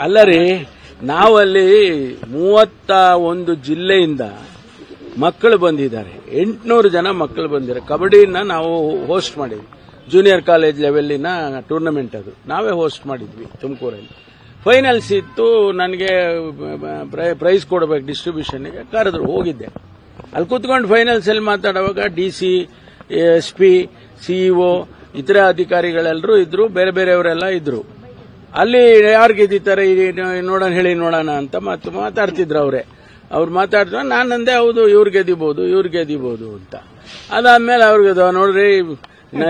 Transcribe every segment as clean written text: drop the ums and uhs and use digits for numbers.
ಅಲ್ಲ ರೀ, ನಾವಲ್ಲಿ 31 ಜಿಲ್ಲೆಯಿಂದ ಮಕ್ಕಳು ಬಂದಿದ್ದಾರೆ, 800 ಜನ ಮಕ್ಕಳು ಬಂದಿದ್ದಾರೆ. ಕಬಡ್ಡಿನ ನಾವು ಹೋಸ್ಟ್ ಮಾಡಿದ್ವಿ, ಜೂನಿಯರ್ ಕಾಲೇಜ್ ಲೆವೆಲ್ಲಿನ ಟೂರ್ನಮೆಂಟ್ ಅದು ನಾವೇ ಹೋಸ್ಟ್ ಮಾಡಿದ್ವಿ ತುಮಕೂರಲ್ಲಿ. ಫೈನಲ್ಸ್ ಇತ್ತು, ನನಗೆ ಪ್ರೈಸ್ ಕೊಡಬೇಕು ಡಿಸ್ಟ್ರಿಬ್ಯೂಷನ್ಗೆ ಕರೆದ್ರು, ಹೋಗಿದ್ದೆ. ಅಲ್ಲಿ ಕೂತ್ಕೊಂಡು ಫೈನಲ್ಸ್ ಅಲ್ಲಿ ಮಾತಾಡುವಾಗ DC, SP, CEO ಇತರ ಅಧಿಕಾರಿಗಳೆಲ್ಲರೂ ಇದ್ರು, ಬೇರೆ ಬೇರೆಯವರೆಲ್ಲ ಇದ್ರು. ಅಲ್ಲಿ ಯಾರು ಗೆದ್ದಿದ್ದಾರೆ ನೋಡೋಣ ಅಂತ ಮಾತಾಡ್ತಿದ್ರು ಅವ್ರು ಮಾತಾಡ್ತಾರೆ. ನಾನಂದೆ ಹೌದು ಇವ್ರು ಗೆದಿಬಹುದು ಅಂತ. ಅದಾದ್ಮೇಲೆ ಅವ್ರಿಗೆ ನೋಡ್ರಿ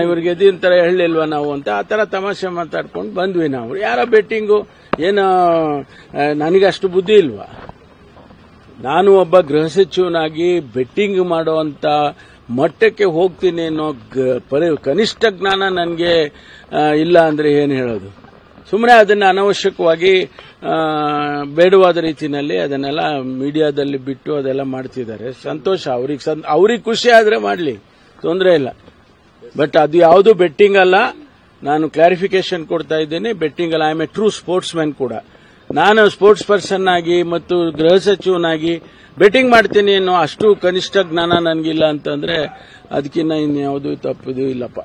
ಇವ್ರು ಗೆದ್ದಿ ಅಂತಾರೆ ಹೇಳಿಲ್ವಾ ನಾವು ಅಂತ ಆ ತರ ತಮಾಷೆ ಮಾತಾಡ್ಕೊಂಡು ಬಂದ್ವಿ ನಾವು. ಯಾರೋ ಬೆಟ್ಟಿಂಗು ಏನೋ ನನಗಷ್ಟು ಬುದ್ಧಿ ಇಲ್ವಾ, ನಾನು ಒಬ್ಬ ಗೃಹ ಸಚಿವನಾಗಿ ಬೆಟ್ಟಿಂಗ್ ಮಾಡುವಂತ ಮಟ್ಟಕ್ಕೆ ಹೋಗ್ತೀನಿ ಅನ್ನೋ ಕನಿಷ್ಠ ಜ್ಞಾನ ನನಗೆ ಇಲ್ಲ ಅಂದ್ರೆ ಏನು ಹೇಳೋದು. ಸುಮ್ಮನೆ ಅದನ್ನ ಅನವಶ್ಯಕವಾಗಿ ಬೇಡವಾದ ರೀತಿಯಲ್ಲಿ ಅದನ್ನೆಲ್ಲ ಮೀಡಿಯಾದಲ್ಲಿ ಬಿಟ್ಟು ಅದೆಲ್ಲ ಮಾಡ್ತಿದ್ದಾರೆ. ಸಂತೋಷ, ಅವ್ರಿಗೆ ಖುಷಿ ಆದ್ರೆ ಮಾಡಲಿ, ತೊಂದರೆ ಇಲ್ಲ. ಬಟ್ ಅದು ಯಾವುದು ಬೆಟ್ಟಿಂಗ್ ಅಲ್ಲ. ನಾನು ಕ್ಲಾರಿಫಿಕೇಶನ್ ಕೊಡ್ತಾ ಇದ್ದೇನೆ, ಬೆಟ್ಟಿಂಗ್ ಅಲ್ಲ. I am A true sports man ಕೂಡ. ನಾನು ಸ್ಪೋರ್ಟ್ಸ್ ಪರ್ಸನ್ ಆಗಿ ಮತ್ತು ಗೃಹ ಸಚಿವನಾಗಿ ಬೆಟ್ಟಿಂಗ್ ಮಾಡ್ತೀನಿ ಅನ್ನೋ ಅಷ್ಟು ಕನಿಷ್ಠ ಜ್ಞಾನ ನನಗಿಲ್ಲ ಅಂತಂದ್ರೆ ಅದಕ್ಕಿಂತ ಇನ್ಯಾವುದು ತಪ್ಪದು ಇಲ್ಲಪ್ಪ.